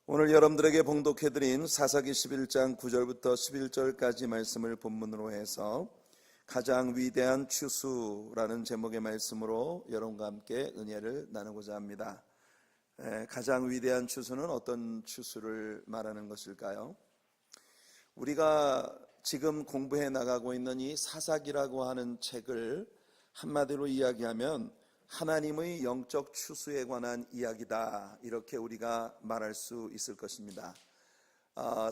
오늘 여러분들에게 봉독해드린 사사기 11장 9절부터 11절까지 말씀을 본문으로 해서 가장 위대한 추수라는 제목의 말씀으로 여러분과 함께 은혜를 나누고자 합니다. 가장 위대한 추수는 어떤 추수를 말하는 것일까요? 우리가 지금 공부해 나가고 있는 이 사사기라고 하는 책을 한마디로 이야기하면 하나님의 영적 추수에 관한 이야기다, 이렇게 우리가 말할 수 있을 것입니다.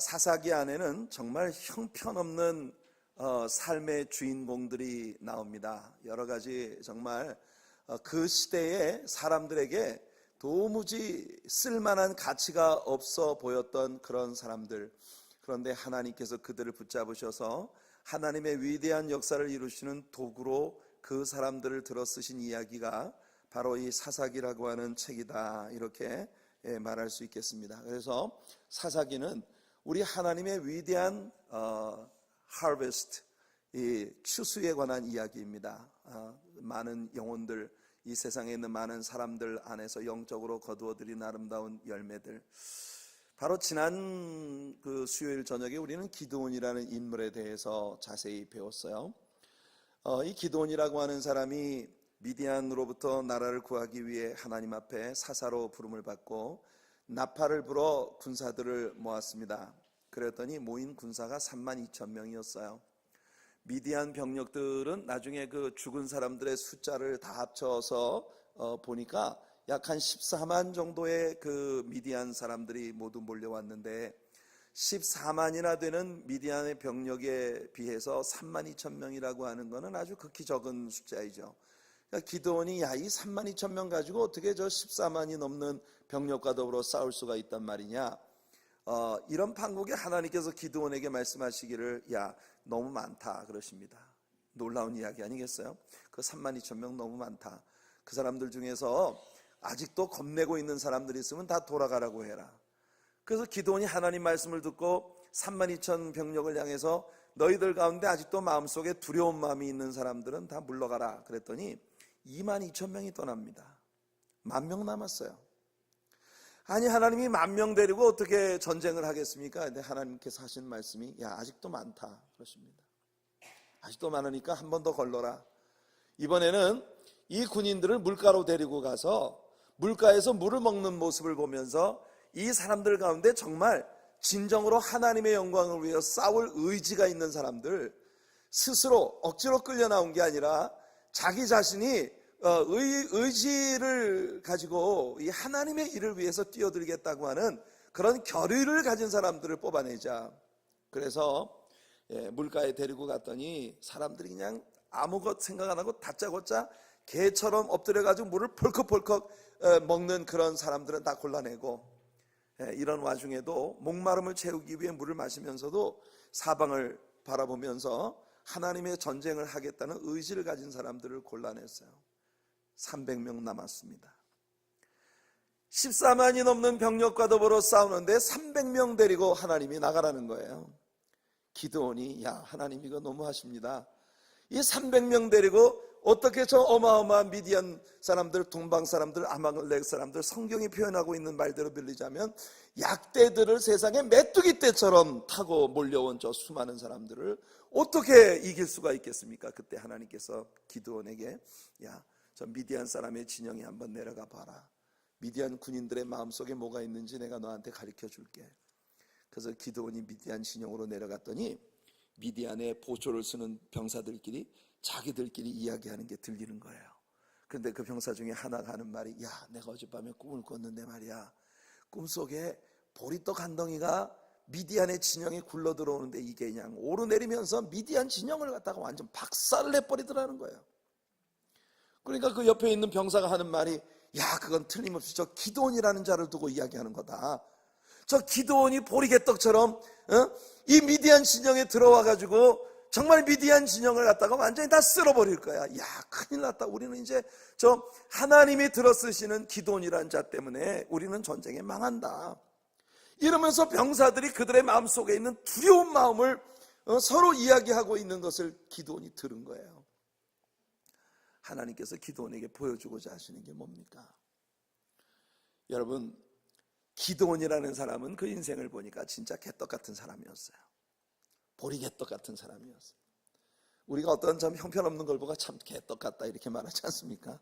사사기 안에는 정말 형편없는 삶의 주인공들이 나옵니다. 여러 가지 정말 그 시대의 사람들에게 도무지 쓸만한 가치가 없어 보였던 그런 사람들, 그런데 하나님께서 그들을 붙잡으셔서 하나님의 위대한 역사를 이루시는 도구로 그 사람들을 들어 쓰신 이야기가 바로 이 사사기라고 하는 책이다, 이렇게 말할 수 있겠습니다. 그래서 사사기는 우리 하나님의 위대한 harvest, 이 추수에 관한 이야기입니다. 많은 영혼들, 이 세상에 있는 많은 사람들 안에서 영적으로 거두어들인 아름다운 열매들. 바로 지난 그 수요일 저녁에 우리는 기드온이라는 인물에 대해서 자세히 배웠어요. 이 기드온이라고 하는 사람이 미디안으로부터 나라를 구하기 위해 하나님 앞에 사사로 부름을 받고 나팔을 불어 군사들을 모았습니다. 그랬더니 모인 군사가 32,000명이었어요. 미디안 병력들은 나중에 그 죽은 사람들의 숫자를 다 합쳐서 보니까 약 한 14만 정도의 그 미디안 사람들이 모두 몰려왔는데 14만이나 되는 미디안의 병력에 비해서 32,000명이라고 하는 것은 아주 극히 적은 숫자이죠. 그러니까 기드온이 이 32,000명 가지고 어떻게 저 14만이 넘는 병력과 더불어 싸울 수가 있단 말이냐, 이런 판국에 하나님께서 기드온에게 말씀하시기를 너무 많다 그러십니다. 놀라운 이야기 아니겠어요? 그 32,000명 너무 많다. 그 사람들 중에서 아직도 겁내고 있는 사람들이 있으면 다 돌아가라고 해라. 그래서 기드온이 하나님 말씀을 듣고 32,000 병력을 향해서 너희들 가운데 아직도 마음속에 두려운 마음이 있는 사람들은 다 물러가라 그랬더니 22,000명이 떠납니다. 10,000명 남았어요. 아니, 하나님이 10,000명 데리고 어떻게 전쟁을 하겠습니까? 근데 하나님께서 하신 말씀이 아직도 많다 그러십니다. 아직도 많으니까 한 번 더 걸러라. 이번에는 이 군인들을 물가로 데리고 가서 물가에서 물을 먹는 모습을 보면서 이 사람들 가운데 정말 진정으로 하나님의 영광을 위해 싸울 의지가 있는 사람들, 스스로 억지로 끌려 나온 게 아니라 자기 자신이 의지를 가지고 이 하나님의 일을 위해서 뛰어들겠다고 하는 그런 결의를 가진 사람들을 뽑아내자. 그래서 물가에 데리고 갔더니 사람들이 그냥 아무것 생각 안 하고 다짜고짜 개처럼 엎드려가지고 물을 펄컥펄컥 먹는 그런 사람들은 다 골라내고, 이런 와중에도 목마름을 채우기 위해 물을 마시면서도 사방을 바라보면서 하나님의 전쟁을 하겠다는 의지를 가진 사람들을 골라냈어요. 300명 남았습니다. 14만이 넘는 병력과 더불어 싸우는데 300명 데리고 하나님이 나가라는 거예요. 기드온이 하나님 이거 너무하십니다. 이 300명 데리고 어떻게 저 어마어마한 미디안 사람들, 동방 사람들, 아말렉 사람들, 성경이 표현하고 있는 말대로 빌리자면 약대들을 세상에 메뚜기 떼처럼 타고 몰려온 저 수많은 사람들을 어떻게 이길 수가 있겠습니까? 그때 하나님께서 기드온에게 저 미디안 사람의 진영에 한번 내려가 봐라. 미디안 군인들의 마음속에 뭐가 있는지 내가 너한테 가르쳐 줄게. 그래서 기드온이 미디안 진영으로 내려갔더니 미디안의 보초를 쓰는 병사들끼리 자기들끼리 이야기하는 게 들리는 거예요. 그런데 그 병사 중에 하나가 하는 말이 내가 어젯밤에 꿈을 꿨는데 말이야, 꿈속에 보리떡 한 덩이가 미디안의 진영에 굴러 들어오는데 이게 그냥 오르내리면서 미디안 진영을 갖다가 완전 박살을 내버리더라는 거예요. 그러니까 그 옆에 있는 병사가 하는 말이 그건 틀림없이 저 기드온이라는 자를 두고 이야기하는 거다. 저 기드온이 보리개떡처럼 이 미디안 진영에 들어와 가지고 정말 미디안 진영을 갖다가 완전히 다 쓸어버릴 거야. 큰일 났다. 우리는 이제 저 하나님이 들어쓰시는 기드온이라는 자 때문에 우리는 전쟁에 망한다. 이러면서 병사들이 그들의 마음속에 있는 두려운 마음을 서로 이야기하고 있는 것을 기드온이 들은 거예요. 하나님께서 기드온에게 보여주고자 하시는 게 뭡니까? 여러분, 기드온이라는 사람은 그 인생을 보니까 진짜 개떡 같은 사람이었어요. 보리개떡 같은 사람이었어요. 우리가 어떤 참 형편없는 걸 보고 참 개떡 같다 이렇게 말하지 않습니까?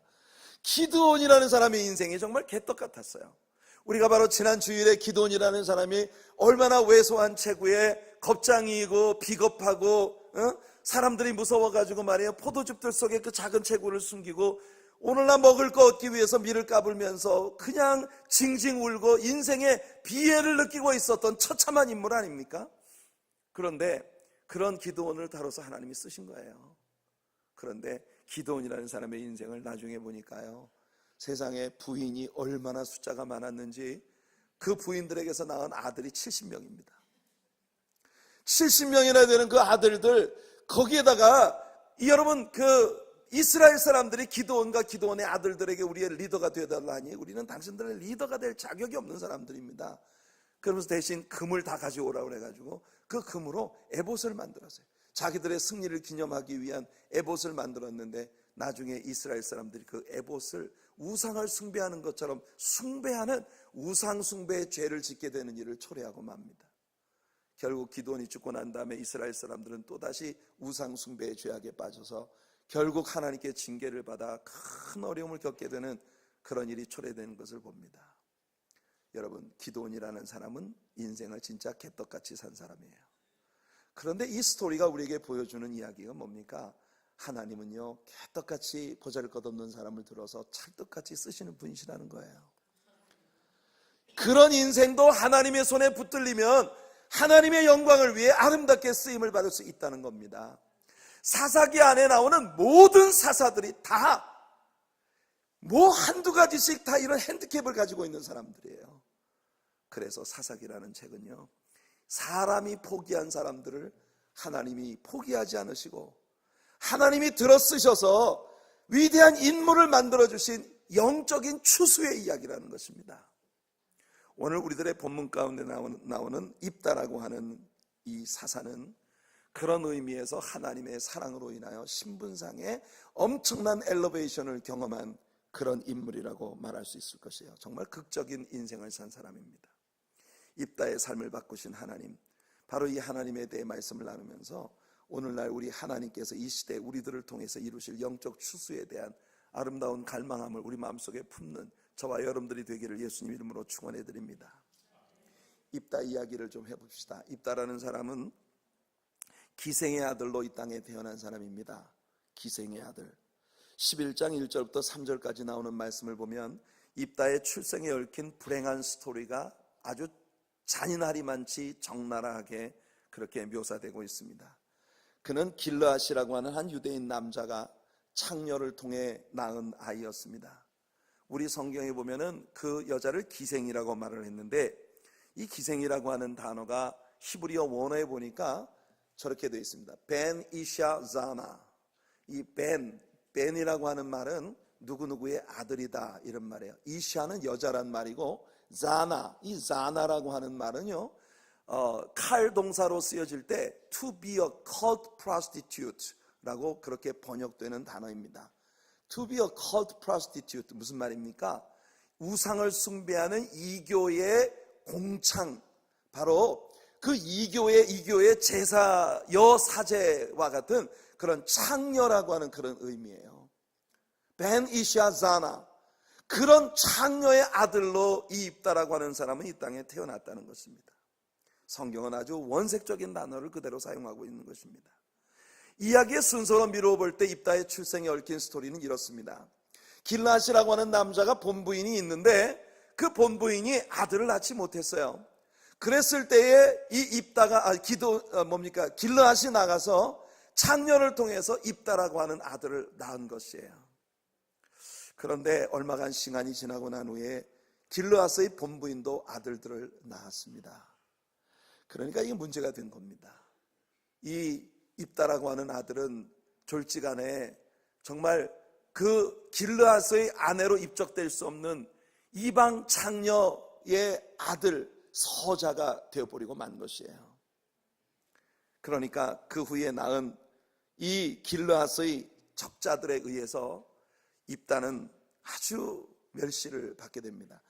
기드온이라는 사람의 인생이 정말 개떡 같았어요. 우리가 바로 지난 주일에 기드온이라는 사람이 얼마나 왜소한 체구에 겁장이고 비겁하고 사람들이 무서워가지고 말이에요, 포도즙들 속에 그 작은 체구를 숨기고 오늘날 먹을 거 얻기 위해서 밀을 까불면서 그냥 징징 울고 인생의 비애를 느끼고 있었던 처참한 인물 아닙니까? 그런데 그런 기드온을 다뤄서 하나님이 쓰신 거예요. 그런데 기드온이라는 사람의 인생을 나중에 보니까요, 세상에 부인이 얼마나 숫자가 많았는지 그 부인들에게서 낳은 아들이 70명입니다. 70명이나 되는 그 아들들, 거기에다가 여러분 그 이스라엘 사람들이 기드온과 기드온의 아들들에게 우리의 리더가 되어달라니 우리는 당신들의 리더가 될 자격이 없는 사람들입니다. 그러면서 대신 금을 다 가져오라고 그래가지고 그 금으로 에봇을 만들었어요. 자기들의 승리를 기념하기 위한 에봇을 만들었는데 나중에 이스라엘 사람들이 그 에봇을 우상을 숭배하는 것처럼 숭배하는 우상 숭배의 죄를 짓게 되는 일을 초래하고 맙니다. 결국 기드온이 죽고 난 다음에 이스라엘 사람들은 또다시 우상 숭배의 죄악에 빠져서 결국 하나님께 징계를 받아 큰 어려움을 겪게 되는 그런 일이 초래되는 것을 봅니다. 여러분, 기드온이라는 사람은 인생을 진짜 개떡같이 산 사람이에요. 그런데 이 스토리가 우리에게 보여주는 이야기가 뭡니까? 하나님은요, 개떡같이 보잘것없는 사람을 들어서 찰떡같이 쓰시는 분이시라는 거예요. 그런 인생도 하나님의 손에 붙들리면 하나님의 영광을 위해 아름답게 쓰임을 받을 수 있다는 겁니다. 사사기 안에 나오는 모든 사사들이 다 뭐 한두 가지씩 다 이런 핸디캡을 가지고 있는 사람들이에요. 그래서 사사기라는 책은요, 사람이 포기한 사람들을 하나님이 포기하지 않으시고 하나님이 들어쓰셔서 위대한 인물을 만들어주신 영적인 추수의 이야기라는 것입니다. 오늘 우리들의 본문 가운데 나오는 입다라고 하는 이 사사는 그런 의미에서 하나님의 사랑으로 인하여 신분상의 엄청난 엘리베이션을 경험한 그런 인물이라고 말할 수 있을 것이에요. 정말 극적인 인생을 산 사람입니다. 입다의 삶을 바꾸신 하나님, 바로 이 하나님에 대해 말씀을 나누면서 오늘날 우리 하나님께서 이 시대 우리들을 통해서 이루실 영적 추수에 대한 아름다운 갈망함을 우리 마음속에 품는 저와 여러분들이 되기를 예수님 이름으로 축원해 드립니다. 입다 이야기를 좀 해봅시다. 입다라는 사람은 기생의 아들로 이 땅에 태어난 사람입니다. 기생의 아들. 11장 1절부터 3절까지 나오는 말씀을 보면 입다의 출생에 얽힌 불행한 스토리가 아주 잔인하리만치 적나라하게 그렇게 묘사되고 있습니다. 그는 길르앗이라고 하는 한 유대인 남자가 창녀를 통해 낳은 아이였습니다. 우리 성경에 보면은 그 여자를 기생이라고 말을 했는데, 이 기생이라고 하는 단어가 히브리어 원어에 보니까 저렇게 되어 있습니다. 벤 이샤 자나. 이 벤이라고 하는 말은 누구누구의 아들이다 이런 말이에요. 이샤는 여자란 말이고, 자나, 이 자나라고 하는 말은요, 칼 동사로 쓰여질 때 to be a cult prostitute 라고 그렇게 번역되는 단어입니다. To be a cult prostitute, 무슨 말입니까? 우상을 숭배하는 이교의 공창, 바로 그 이교의 제사 여사제와 같은 그런 창녀라고 하는 그런 의미예요. 벤 이샤 자나, 그런 창녀의 아들로 이 입다라고 하는 사람은 이 땅에 태어났다는 것입니다. 성경은 아주 원색적인 단어를 그대로 사용하고 있는 것입니다. 이야기의 순서로 미루어 볼 때 입다의 출생에 얽힌 스토리는 이렇습니다. 길르앗이라고 하는 남자가 본부인이 있는데 그 본부인이 아들을 낳지 못했어요. 그랬을 때에 이 입다가 길르앗이 나가서 창녀를 통해서 입다라고 하는 아들을 낳은 것이에요. 그런데 얼마간 시간이 지나고 난 후에 길르앗의 본부인도 아들들을 낳았습니다. 그러니까 이게 문제가 된 겁니다. 이 입다라고 하는 아들은 졸지간에 정말 그 길르앗의 아내로 입적될 수 없는 이방 창녀의 아들 서자가 되어버리고 만 것이에요. 그러니까 그 후에 낳은 이 길르앗의 적자들에 의해서 입다는 아주 멸시를 받게 됩니다.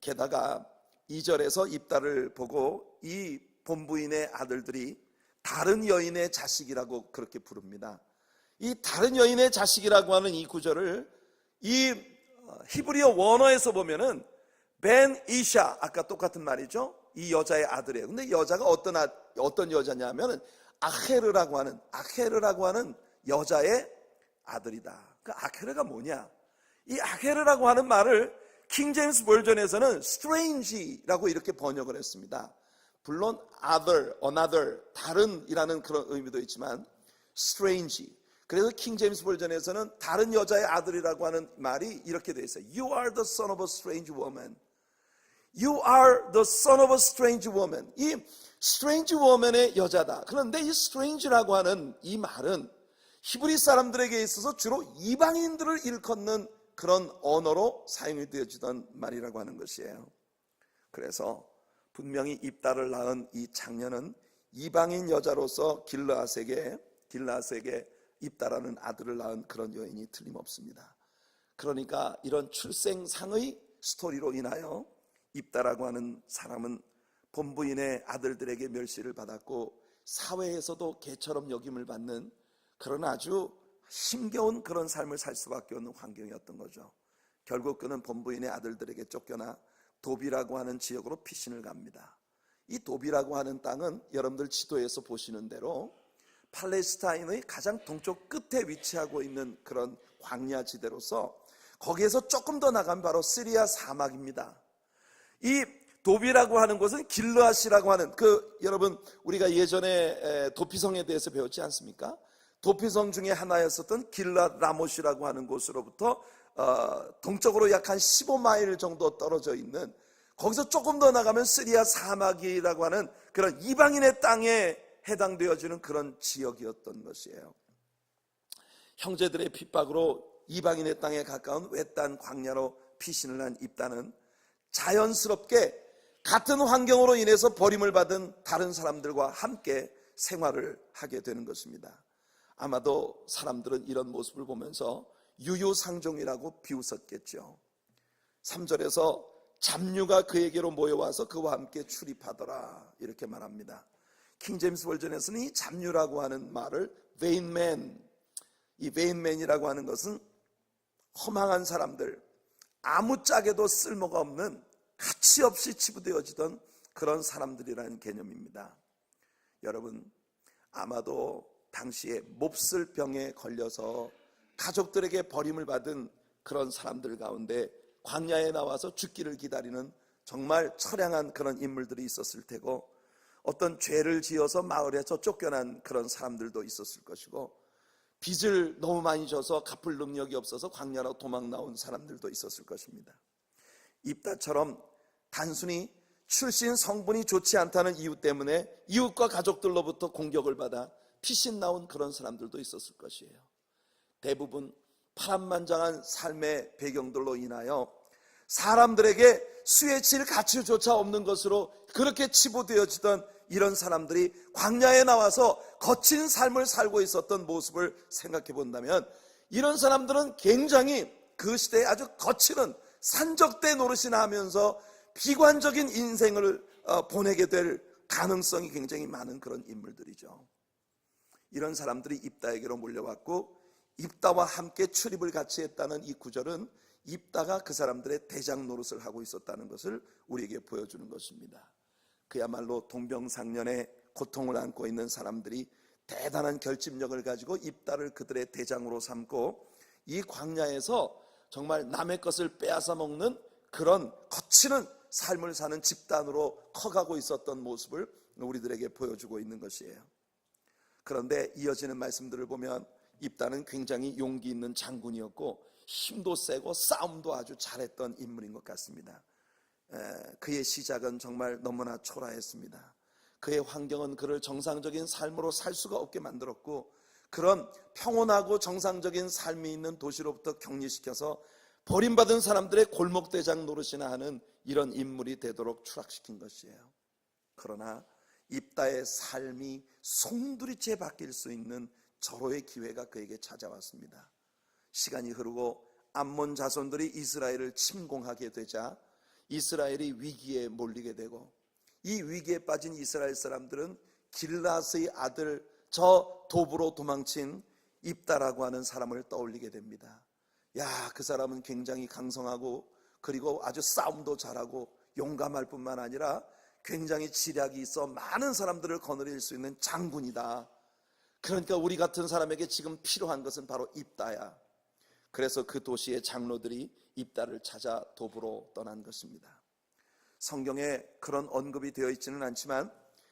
게다가 2절에서 입다를 보고 이 본부인의 아들들이 다른 여인의 자식이라고 그렇게 부릅니다. 이 다른 여인의 자식이라고 하는 이 구절을 이 히브리어 원어에서 보면은 벤 이샤, 아까 똑같은 말이죠. 이 여자의 아들이에요. 근데 여자가 어떤 여자냐면은 아헤르라고 하는 여자의 아들이다. 그 아헤르가 뭐냐? 이 아헤르라고 하는 말을 킹 제임스 버전에서는 strange라고 이렇게 번역을 했습니다. 물론 other, another, 다른이라는 그런 의미도 있지만 strange. 그래서 킹 제임스 버전에서는 다른 여자의 아들이라고 하는 말이 이렇게 되어 있어요. You are the son of a strange woman. You are the son of a strange woman. 이 strange woman의 여자다. 그런데 이 strange라고 하는 이 말은 히브리 사람들에게 있어서 주로 이방인들을 일컫는 그런 언어로 사용이 되어지던 말이라고 하는 것이에요. 그래서 분명히 입다를 낳은 이 장녀는 이방인 여자로서 길르앗에게 입다라는 아들을 낳은 그런 여인이 틀림없습니다. 그러니까 이런 출생상의 스토리로 인하여 입다라고 하는 사람은 본부인의 아들들에게 멸시를 받았고 사회에서도 개처럼 여김을 받는 그런 아주 힘겨운 그런 삶을 살 수밖에 없는 환경이었던 거죠. 결국 그는 본부인의 아들들에게 쫓겨나 도비라고 하는 지역으로 피신을 갑니다. 이 도비라고 하는 땅은 여러분들 지도에서 보시는 대로 팔레스타인의 가장 동쪽 끝에 위치하고 있는 그런 광야지대로서 거기에서 조금 더 나가면 바로 시리아 사막입니다. 이 도비라고 하는 곳은 길르앗이라고 하는 여러분 우리가 예전에 도피성에 대해서 배웠지 않습니까? 도피성 중에 하나였었던 길르앗 라못이라고 하는 곳으로부터 동쪽으로 약 한 15마일 정도 떨어져 있는 거기서 조금 더 나가면 시리아 사막이라고 하는 그런 이방인의 땅에 해당되어지는 그런 지역이었던 것이에요. 형제들의 핍박으로 이방인의 땅에 가까운 외딴 광야로 피신을 한 입다는 자연스럽게 같은 환경으로 인해서 버림을 받은 다른 사람들과 함께 생활을 하게 되는 것입니다. 아마도 사람들은 이런 모습을 보면서 유유상종이라고 비웃었겠죠. 3절에서 잡류가 그에게로 모여와서 그와 함께 출입하더라 이렇게 말합니다. 킹 제임스 버전에서는 이 잡류라고 하는 말을 vainman, 이 vainman이라고 하는 것은 허망한 사람들, 아무짝에도 쓸모가 없는 가치 없이 치부되어지던 그런 사람들이라는 개념입니다. 여러분 아마도 당시에 몹쓸 병에 걸려서 가족들에게 버림을 받은 그런 사람들 가운데 광야에 나와서 죽기를 기다리는 정말 처량한 그런 인물들이 있었을 테고 어떤 죄를 지어서 마을에서 쫓겨난 그런 사람들도 있었을 것이고 빚을 너무 많이 져서 갚을 능력이 없어서 광야로 도망 나온 사람들도 있었을 것입니다. 입다처럼 단순히 출신 성분이 좋지 않다는 이유 때문에 이웃과 가족들로부터 공격을 받아 피신 나온 그런 사람들도 있었을 것이에요. 대부분 파란만장한 삶의 배경들로 인하여 사람들에게 수에 칠 가치조차 없는 것으로 그렇게 치부되어지던 이런 사람들이 광야에 나와서 거친 삶을 살고 있었던 모습을 생각해 본다면 이런 사람들은 굉장히 그 시대에 아주 거칠은 산적대 노릇이나 하면서 비관적인 인생을 보내게 될 가능성이 굉장히 많은 그런 인물들이죠. 이런 사람들이 입다에게로 몰려왔고 입다와 함께 출입을 같이 했다는 이 구절은 입다가 그 사람들의 대장 노릇을 하고 있었다는 것을 우리에게 보여주는 것입니다. 그야말로 동병상련의 고통을 안고 있는 사람들이 대단한 결집력을 가지고 입다를 그들의 대장으로 삼고 이 광야에서 정말 남의 것을 빼앗아 먹는 그런 거치는 삶을 사는 집단으로 커가고 있었던 모습을 우리들에게 보여주고 있는 것이에요. 그런데 이어지는 말씀들을 보면 입다는 굉장히 용기 있는 장군이었고 힘도 세고 싸움도 아주 잘했던 인물인 것 같습니다. 그의 시작은 정말 너무나 초라했습니다. 그의 환경은 그를 정상적인 삶으로 살 수가 없게 만들었고 그런 평온하고 정상적인 삶이 있는 도시로부터 격리시켜서 버림받은 사람들의 골목대장 노릇이나 하는 이런 인물이 되도록 추락시킨 것이에요. 그러나 입다의 삶이 송두리째 바뀔 수 있는 절호의 기회가 그에게 찾아왔습니다. 시간이 흐르고 암몬 자손들이 이스라엘을 침공하게 되자 이스라엘이 위기에 몰리게 되고, 이 위기에 빠진 이스라엘 사람들은 길앗의 아들 저 도브로 도망친 입다라고 하는 사람을 떠올리게 됩니다. 야, 그 사람은 굉장히 강성하고 그리고 아주 싸움도 잘하고 용감할 뿐만 아니라 굉장히 지략이 있어 많은 사람들을 거느릴 수 있는 장군이다. 그러니까 우리 같은 사람에게 지금 필요한 것은 바로 입다야. 그래서 그 도시의 장로들이 입다를 찾아 도브로 떠난 것입니다. 성경에 그런 언급이 되어 있지는 않지만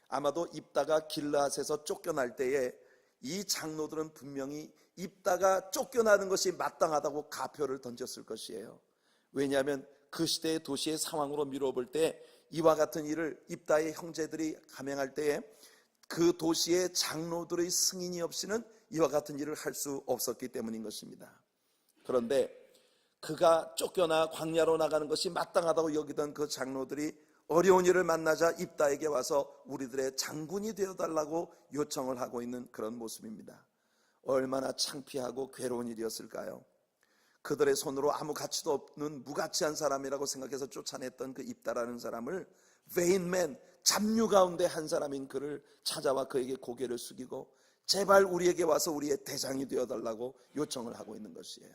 아마도 입다가 길앗에서 쫓겨날 때에 이 장로들은 분명히 입다가 쫓겨나는 것이 마땅하다고 가표를 던졌을 것이에요. 왜냐하면 그 시대의 도시의 상황으로 미뤄볼 때 이와 같은 일을 입다의 형제들이 감행할 때에 그 도시의 장로들의 승인이 없이는 이와 같은 일을 할 수 없었기 때문인 것입니다. 그런데 그가 쫓겨나 광야로 나가는 것이 마땅하다고 여기던 그 장로들이 어려운 일을 만나자 입다에게 와서 우리들의 장군이 되어달라고 요청을 하고 있는 그런 모습입니다. 얼마나 창피하고 괴로운 일이었을까요? 그들의 손으로 아무 가치도 없는 무가치한 사람이라고 생각해서 쫓아냈던 그 입다라는 사람을 베인맨, 잡류 가운데 한 사람인 그를 찾아와 그에게 고개를 숙이고 제발 우리에게 와서 우리의 대장이 되어달라고 요청을 하고 있는 것이에요.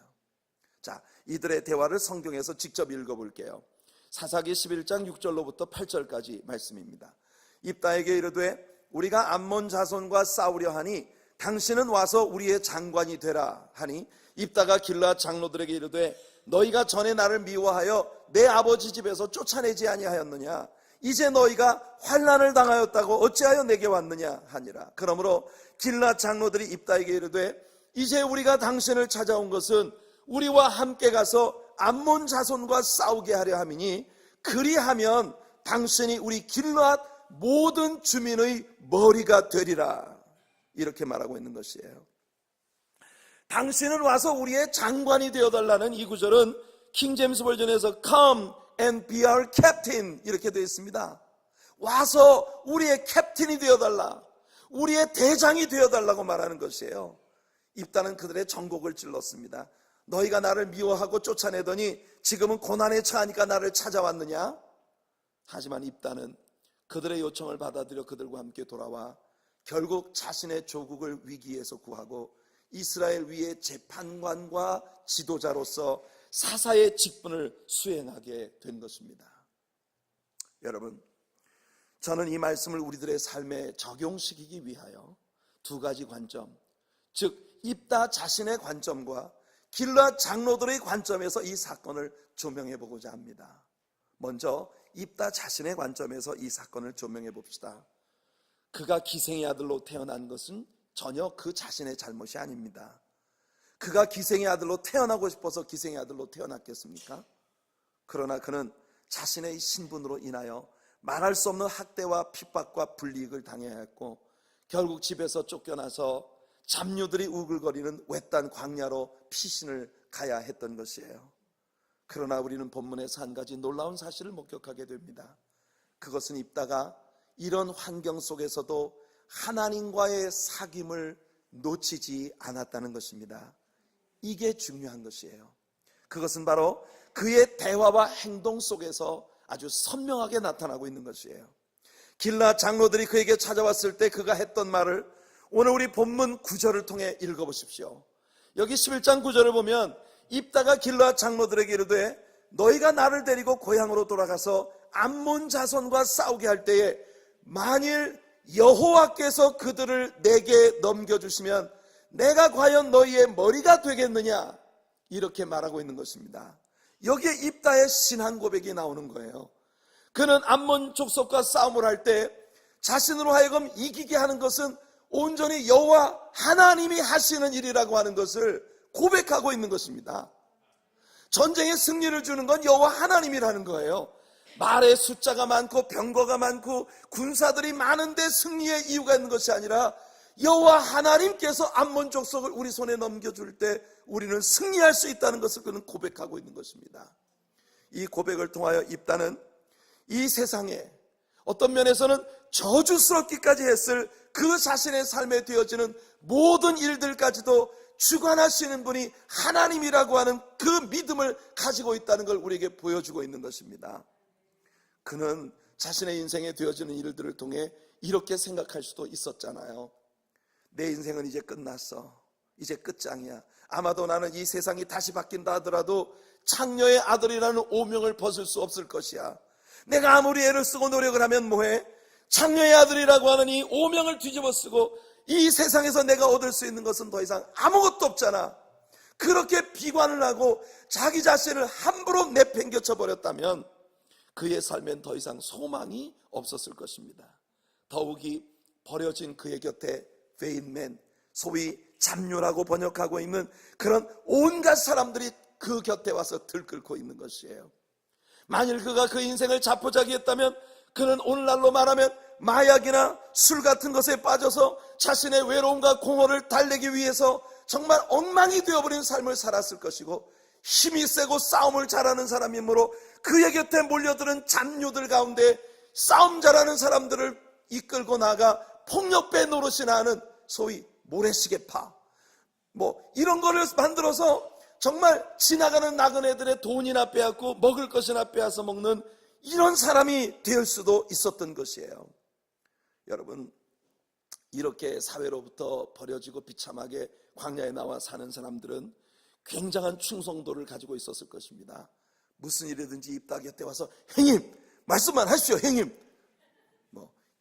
자, 이들의 대화를 성경에서 직접 읽어볼게요. 사사기 11장 6절로부터 8절까지 말씀입니다. 입다에게 이르되 우리가 암몬 자손과 싸우려 하니 당신은 와서 우리의 장관이 되라 하니 입다가 길앗 장로들에게 이르되 너희가 전에 나를 미워하여 내 아버지 집에서 쫓아내지 아니하였느냐? 이제 너희가 환난을 당하였다고 어찌하여 내게 왔느냐 하니라. 그러므로 길앗 장로들이 입다에게 이르되 이제 우리가 당신을 찾아온 것은 우리와 함께 가서 암몬 자손과 싸우게 하려 함이니 그리하면 당신이 우리 길앗 모든 주민의 머리가 되리라. 이렇게 말하고 있는 것이에요. 당신은 와서 우리의 장관이 되어달라는 이 구절은 킹제임스 버전에서 Come and be our captain 이렇게 되어 있습니다. 와서 우리의 캡틴이 되어달라, 우리의 대장이 되어달라고 말하는 것이에요. 입다는 그들의 전곡을 찔렀습니다. 너희가 나를 미워하고 쫓아내더니 지금은 고난에 처하니까 나를 찾아왔느냐? 하지만 입다는 그들의 요청을 받아들여 그들과 함께 돌아와 결국 자신의 조국을 위기에서 구하고 이스라엘 위의 재판관과 지도자로서 사사의 직분을 수행하게 된 것입니다. 여러분, 저는 이 말씀을 우리들의 삶에 적용시키기 위하여 두 가지 관점, 즉 입다 자신의 관점과 길앗 장로들의 관점에서 이 사건을 조명해 보고자 합니다. 먼저 입다 자신의 관점에서 이 사건을 조명해 봅시다. 그가 기생의 아들로 태어난 것은 전혀 그 자신의 잘못이 아닙니다. 그가 기생의 아들로 태어나고 싶어서 기생의 아들로 태어났겠습니까? 그러나 그는 자신의 신분으로 인하여 말할 수 없는 학대와 핍박과 불이익을 당해야 했고 결국 집에서 쫓겨나서 잡류들이 우글거리는 외딴 광야로 피신을 가야 했던 것이에요. 그러나 우리는 본문에서 한 가지 놀라운 사실을 목격하게 됩니다. 그것은 입다가 이런 환경 속에서도 하나님과의 사귐을 놓치지 않았다는 것입니다. 이게 중요한 것이에요. 그것은 바로 그의 대화와 행동 속에서 아주 선명하게 나타나고 있는 것이에요. 길앗 장로들이 그에게 찾아왔을 때 그가 했던 말을 오늘 우리 본문 9절을 통해 읽어보십시오. 여기 11장 9절을 보면 입다가 길앗 장로들에게 이르되 너희가 나를 데리고 고향으로 돌아가서 암몬 자손과 싸우게 할 때에 만일 여호와께서 그들을 내게 넘겨주시면 내가 과연 너희의 머리가 되겠느냐? 이렇게 말하고 있는 것입니다. 여기에 입다의 신앙 고백이 나오는 거예요. 그는 암몬 족속과 싸움을 할 때 자신으로 하여금 이기게 하는 것은 온전히 여호와 하나님이 하시는 일이라고 하는 것을 고백하고 있는 것입니다. 전쟁에 승리를 주는 건 여호와 하나님이라는 거예요. 말의 숫자가 많고 병거가 많고 군사들이 많은데 승리의 이유가 있는 것이 아니라 여호와 하나님께서 암몬 족속을 우리 손에 넘겨줄 때 우리는 승리할 수 있다는 것을 그는 고백하고 있는 것입니다. 이 고백을 통하여 입다는 이 세상에 어떤 면에서는 저주스럽기까지 했을 그 자신의 삶에 되어지는 모든 일들까지도 주관하시는 분이 하나님이라고 하는 그 믿음을 가지고 있다는 걸 우리에게 보여주고 있는 것입니다. 그는 자신의 인생에 되어지는 일들을 통해 이렇게 생각할 수도 있었잖아요. 내 인생은 이제 끝났어. 이제 끝장이야. 아마도 나는 이 세상이 다시 바뀐다 하더라도 창녀의 아들이라는 오명을 벗을 수 없을 것이야. 내가 아무리 애를 쓰고 노력을 하면 뭐해? 창녀의 아들이라고 하는 이 오명을 뒤집어 쓰고 이 세상에서 내가 얻을 수 있는 것은 더 이상 아무것도 없잖아. 그렇게 비관을 하고 자기 자신을 함부로 내팽개쳐 버렸다면 그의 삶엔 더 이상 소망이 없었을 것입니다. 더욱이 버려진 그의 곁에 베인맨, 소위 잡녀라고 번역하고 있는 그런 온갖 사람들이 그 곁에 와서 들끓고 있는 것이에요. 만일 그가 그 인생을 자포자기했다면 그는 오늘날로 말하면 마약이나 술 같은 것에 빠져서 자신의 외로움과 공허를 달래기 위해서 정말 엉망이 되어버린 삶을 살았을 것이고, 힘이 세고 싸움을 잘하는 사람이므로 그의 곁에 몰려드는 잡녀들 가운데 싸움 잘하는 사람들을 이끌고 나가 폭력배 노릇이나 하는 소위 모래시계파, 이런 거를 만들어서 정말 지나가는 나그네들의 돈이나 빼앗고 먹을 것이나 빼앗아 먹는 이런 사람이 될 수도 있었던 것이에요. 여러분, 이렇게 사회로부터 버려지고 비참하게 광야에 나와 사는 사람들은 굉장한 충성도를 가지고 있었을 것입니다. 무슨 일이든지 입다 곁에 와서 형님 말씀만 하십시오, 형님.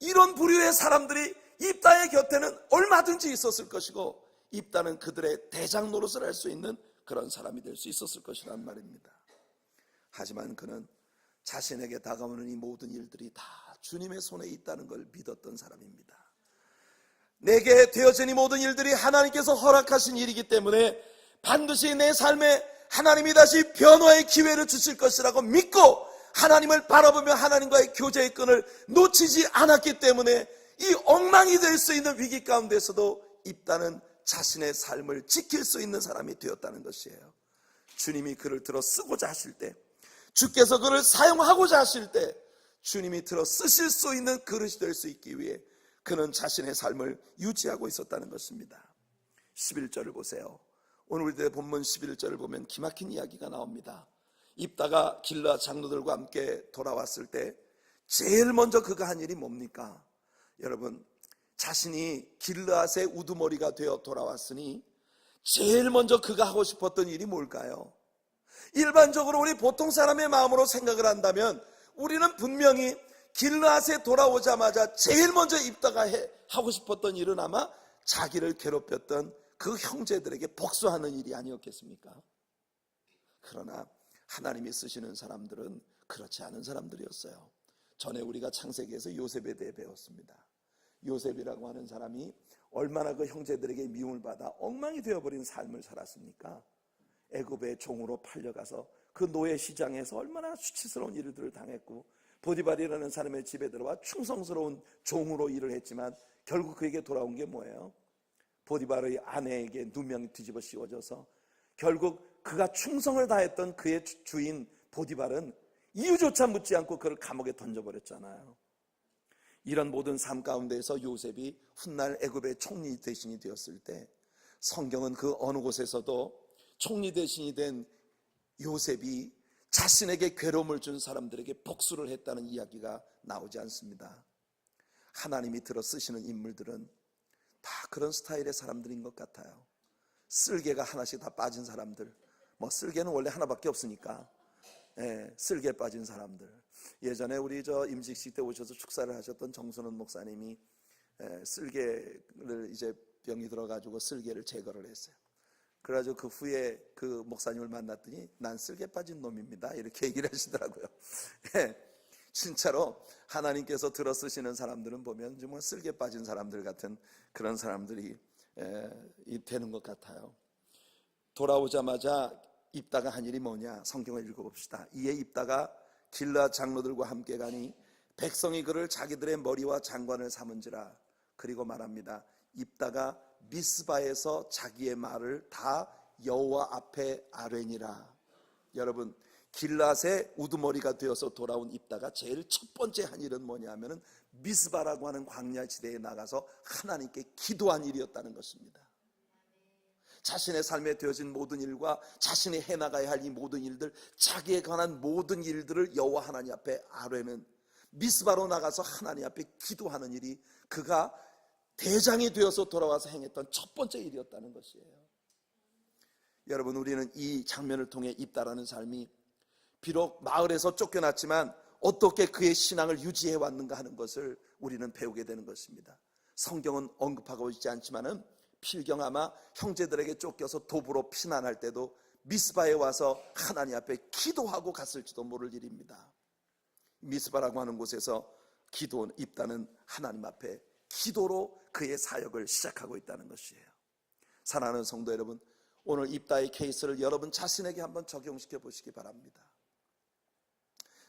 이런 부류의 사람들이 입다의 곁에는 얼마든지 있었을 것이고, 입다는 그들의 대장 노릇을 할 수 있는 그런 사람이 될 수 있었을 것이란 말입니다. 하지만 그는 자신에게 다가오는 이 모든 일들이 다 주님의 손에 있다는 걸 믿었던 사람입니다. 내게 되어진 이 모든 일들이 하나님께서 허락하신 일이기 때문에 반드시 내 삶에 하나님이 다시 변화의 기회를 주실 것이라고 믿고 하나님을 바라보며 하나님과의 교제의 끈을 놓치지 않았기 때문에 이 엉망이 될 수 있는 위기 가운데서도 입다는 자신의 삶을 지킬 수 있는 사람이 되었다는 것이에요. 주님이 그를 들어 쓰고자 하실 때, 주께서 그를 사용하고자 하실 때 주님이 들어 쓰실 수 있는 그릇이 될 수 있기 위해 그는 자신의 삶을 유지하고 있었다는 것입니다. 11절을 보세요. 오늘 우리들의 본문 11절을 보면 기막힌 이야기가 나옵니다. 입다가 길르앗 장로들과 함께 돌아왔을 때 제일 먼저 그가 한 일이 뭡니까? 여러분, 자신이 길르앗의 우두머리가 되어 돌아왔으니 제일 먼저 그가 하고 싶었던 일이 뭘까요? 일반적으로 우리 보통 사람의 마음으로 생각을 한다면 우리는 분명히 길르앗에 돌아오자마자 제일 먼저 입다가 하고 싶었던 일은 아마 자기를 괴롭혔던 그 형제들에게 복수하는 일이 아니었겠습니까? 그러나 하나님이 쓰시는 사람들은 그렇지 않은 사람들이었어요. 전에 우리가 창세기에서 요셉에 대해 배웠습니다. 요셉이라고 하는 사람이 얼마나 그 형제들에게 미움을 받아 엉망이 되어버린 삶을 살았습니까? 애굽의 종으로 팔려가서 그 노예 시장에서 얼마나 수치스러운 일들을 당했고, 보디발이라는 사람의 집에 들어와 충성스러운 종으로 일을 했지만 결국 그에게 돌아온 게 뭐예요? 보디발의 아내에게 누명이 뒤집어 씌워져서 결국 그가 충성을 다했던 그의 주인 보디발은 이유조차 묻지 않고 그를 감옥에 던져버렸잖아요. 이런 모든 삶 가운데에서 요셉이 훗날 애굽의 총리 대신이 되었을 때 성경은 그 어느 곳에서도 총리 대신이 된 요셉이 자신에게 괴로움을 준 사람들에게 복수를 했다는 이야기가 나오지 않습니다. 하나님이 들어 쓰시는 인물들은 다 그런 스타일의 사람들인 것 같아요. 쓸개가 하나씩 다 빠진 사람들, 쓸개는 원래 하나밖에 없으니까 쓸개 빠진 사람들. 예전에 우리 임직식 때 오셔서 축사를 하셨던 정순원 목사님이 쓸개를 이제 병이 들어가지고 쓸개를 제거를 했어요. 그래가지고 그 후에 그 목사님을 만났더니 난 쓸개 빠진 놈입니다 이렇게 얘기를 하시더라고요. 진짜로 하나님께서 들어 쓰시는 사람들은 보면 정말 쓸개 빠진 사람들 같은 그런 사람들이 되는 것 같아요. 돌아오자마자 입다가 한 일이 뭐냐? 성경을 읽어봅시다. 이에 입다가 길르앗 장로들과 함께 가니 백성이 그를 자기들의 머리와 장관을 삼은지라. 그리고 말합니다. 입다가 미스바에서 자기의 말을 다 여호와 앞에 아뢰니라. 여러분, 길르앗의 우두머리가 되어서 돌아온 입다가 제일 첫 번째 한 일은 뭐냐 하면은 미스바라고 하는 광야 지대에 나가서 하나님께 기도한 일이었다는 것입니다. 자신의 삶에 되어진 모든 일과 자신이 해나가야 할 이 모든 일들, 자기에 관한 모든 일들을 여호와 하나님 앞에 아뢰는, 미스바로 나가서 하나님 앞에 기도하는 일이 그가 대장이 되어서 돌아와서 행했던 첫 번째 일이었다는 것이에요. 여러분, 우리는 이 장면을 통해 입다라는 삶이 비록 마을에서 쫓겨났지만 어떻게 그의 신앙을 유지해 왔는가 하는 것을 우리는 배우게 되는 것입니다. 성경은 언급하고 있지 않지만은 필경 아마 형제들에게 쫓겨서 도부로 피난할 때도 미스바에 와서 하나님 앞에 기도하고 갔을지도 모를 일입니다. 미스바라고 하는 곳에서 입다는 하나님 앞에 기도로 그의 사역을 시작하고 있다는 것이에요. 사랑하는 성도 여러분, 오늘 입다의 케이스를 여러분 자신에게 한번 적용시켜 보시기 바랍니다.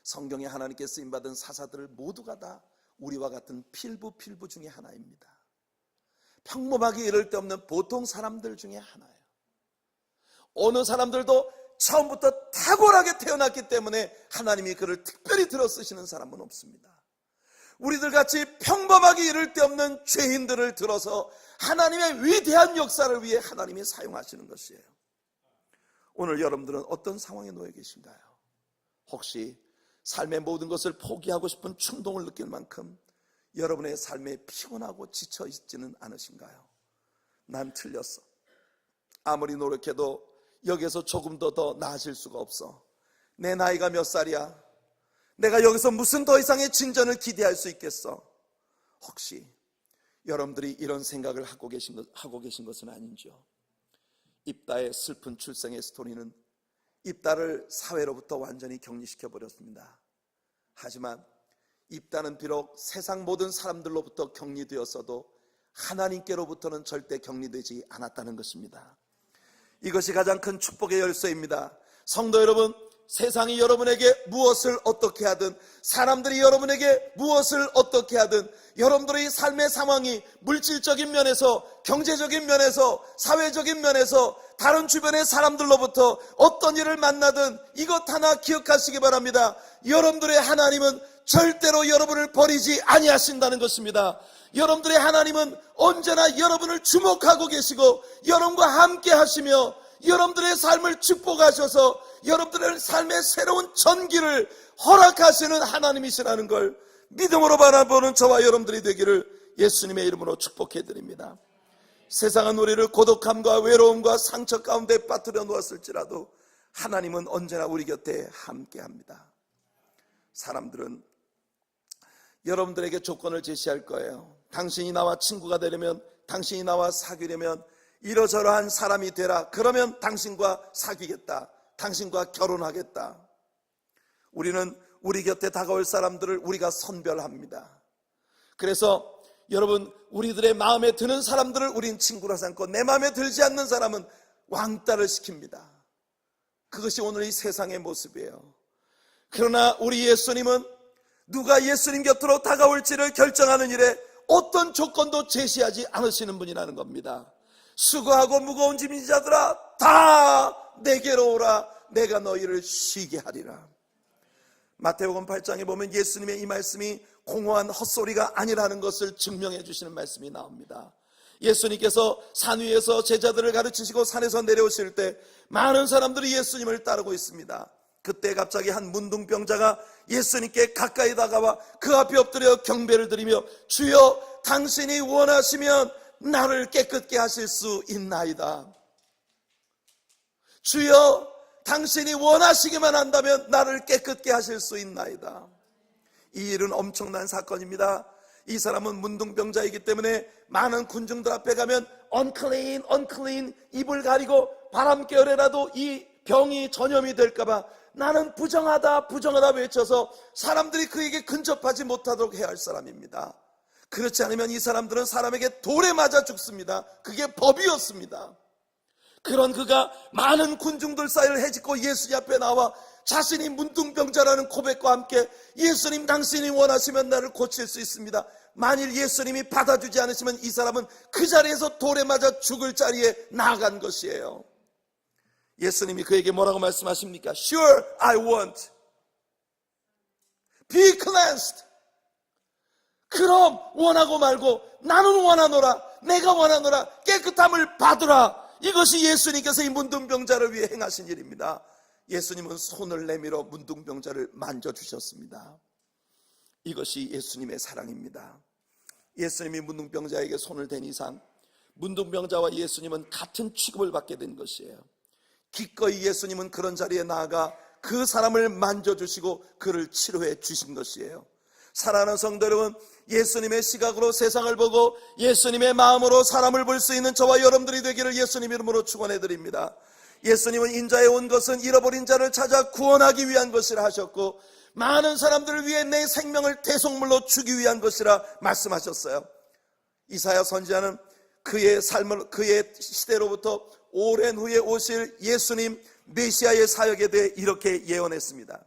성경에 하나님께 쓰임받은 사사들 모두가 다 우리와 같은 필부 중에 하나입니다. 평범하게 이를 데 없는 보통 사람들 중에 하나예요. 어느 사람들도 처음부터 탁월하게 태어났기 때문에 하나님이 그를 특별히 들어 쓰시는 사람은 없습니다. 우리들 같이 평범하게 이를 데 없는 죄인들을 들어서 하나님의 위대한 역사를 위해 하나님이 사용하시는 것이에요. 오늘 여러분들은 어떤 상황에 놓여 계신가요? 혹시 삶의 모든 것을 포기하고 싶은 충동을 느낄 만큼 여러분의 삶에 피곤하고 지쳐 있지는 않으신가요? 난 틀렸어. 아무리 노력해도 여기서 조금 더 나아질 수가 없어. 내 나이가 몇 살이야? 내가 여기서 무슨 더 이상의 진전을 기대할 수 있겠어? 혹시 여러분들이 이런 생각을 하고 계신 것은 아닌지요? 입다의 슬픈 출생의 스토리는 입다를 사회로부터 완전히 격리시켜 버렸습니다. 하지만 입다는 비록 세상 모든 사람들로부터 격리되었어도 하나님께로부터는 절대 격리되지 않았다는 것입니다. 이것이 가장 큰 축복의 열쇠입니다. 성도 여러분, 세상이 여러분에게 무엇을 어떻게 하든, 사람들이 여러분에게 무엇을 어떻게 하든, 여러분들의 삶의 상황이 물질적인 면에서, 경제적인 면에서, 사회적인 면에서 다른 주변의 사람들로부터 어떤 일을 만나든 이것 하나 기억하시기 바랍니다. 여러분들의 하나님은 절대로 여러분을 버리지 아니하신다는 것입니다. 여러분들의 하나님은 언제나 여러분을 주목하고 계시고 여러분과 함께 하시며 여러분들의 삶을 축복하셔서 여러분들의 삶의 새로운 전기를 허락하시는 하나님이시라는 걸 믿음으로 바라보는 저와 여러분들이 되기를 예수님의 이름으로 축복해드립니다. 세상은 우리를 고독함과 외로움과 상처 가운데 빠뜨려 놓았을지라도 하나님은 언제나 우리 곁에 함께합니다. 사람들은 여러분들에게 조건을 제시할 거예요. 당신이 나와 친구가 되려면, 당신이 나와 사귀려면 이러저러한 사람이 되라. 그러면 당신과 사귀겠다, 당신과 결혼하겠다. 우리는 우리 곁에 다가올 사람들을 우리가 선별합니다. 그래서 여러분, 우리들의 마음에 드는 사람들을 우린 친구로 삼고 내 마음에 들지 않는 사람은 왕따를 시킵니다. 그것이 오늘 이 세상의 모습이에요. 그러나 우리 예수님은 누가 예수님 곁으로 다가올지를 결정하는 일에 어떤 조건도 제시하지 않으시는 분이라는 겁니다. 수고하고 무거운 짐진 자들아 다 내게로 오라, 내가 너희를 쉬게 하리라. 마태복음 8장에 보면 예수님의 이 말씀이 공허한 헛소리가 아니라는 것을 증명해 주시는 말씀이 나옵니다. 예수님께서 산 위에서 제자들을 가르치시고 산에서 내려오실 때 많은 사람들이 예수님을 따르고 있습니다. 그때 갑자기 한 문둥병자가 예수님께 가까이 다가와 그 앞에 엎드려 경배를 드리며 주여, 당신이 원하시면 나를 깨끗게 하실 수 있나이다. 주여, 당신이 원하시기만 한다면 나를 깨끗게 하실 수 있나이다. 이 일은 엄청난 사건입니다. 이 사람은 문둥병자이기 때문에 많은 군중들 앞에 가면 unclean, unclean 입을 가리고 바람결에라도 이 병이 전염이 될까봐 나는 부정하다, 부정하다 외쳐서 사람들이 그에게 근접하지 못하도록 해야 할 사람입니다. 그렇지 않으면 이 사람들은 사람에게 돌에 맞아 죽습니다. 그게 법이었습니다. 그런 그가 많은 군중들 사이를 헤집고 예수님 앞에 나와 자신이 문둥병자라는 고백과 함께 예수님, 당신이 원하시면 나를 고칠 수 있습니다. 만일 예수님이 받아주지 않으시면 이 사람은 그 자리에서 돌에 맞아 죽을 자리에 나아간 것이에요. 예수님이 그에게 뭐라고 말씀하십니까? Sure, I want. Be cleansed. 그럼 원하고 말고 나는 원하노라, 내가 원하노라, 깨끗함을 받으라. 이것이 예수님께서 이 문둥병자를 위해 행하신 일입니다. 예수님은 손을 내밀어 문둥병자를 만져주셨습니다. 이것이 예수님의 사랑입니다. 예수님이 문둥병자에게 손을 댄 이상 문둥병자와 예수님은 같은 취급을 받게 된 것이에요. 기꺼이 예수님은 그런 자리에 나아가 그 사람을 만져주시고 그를 치료해 주신 것이에요. 사랑하는 성도 여러분, 예수님의 시각으로 세상을 보고 예수님의 마음으로 사람을 볼 수 있는 저와 여러분들이 되기를 예수님 이름으로 축원해 드립니다. 예수님은 인자에 온 것은 잃어버린 자를 찾아 구원하기 위한 것이라 하셨고, 많은 사람들을 위해 내 생명을 대속물로 주기 위한 것이라 말씀하셨어요. 이사야 선지자는 그의 시대로부터 오랜 후에 오실 예수님 메시아의 사역에 대해 이렇게 예언했습니다.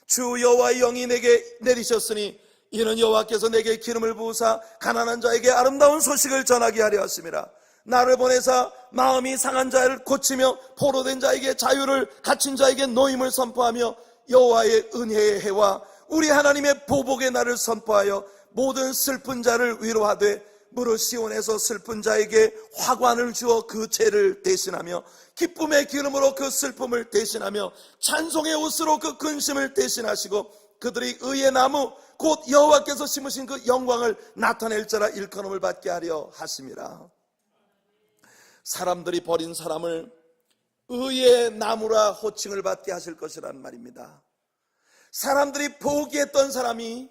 주 여호와의 영이 내게 내리셨으니 이는 여호와께서 내게 기름을 부으사 가난한 자에게 아름다운 소식을 전하게 하려 하심이라. 나를 보내사 마음이 상한 자를 고치며 포로된 자에게 자유를, 갇힌 자에게 노임을 선포하며 여호와의 은혜의 해와 우리 하나님의 보복의 날을 선포하여 모든 슬픈 자를 위로하되 무릇 시온에서 슬픈 자에게 화관을 주어 그 죄를 대신하며 기쁨의 기름으로 그 슬픔을 대신하며 찬송의 옷으로 그 근심을 대신하시고 그들이 의의 나무 곧 여호와께서 심으신 그 영광을 나타낼 자라 일컬음을 받게 하려 하심이라. 사람들이 버린 사람을 의의 나무라 호칭을 받게 하실 것이라는 말입니다. 사람들이 포기했던 사람이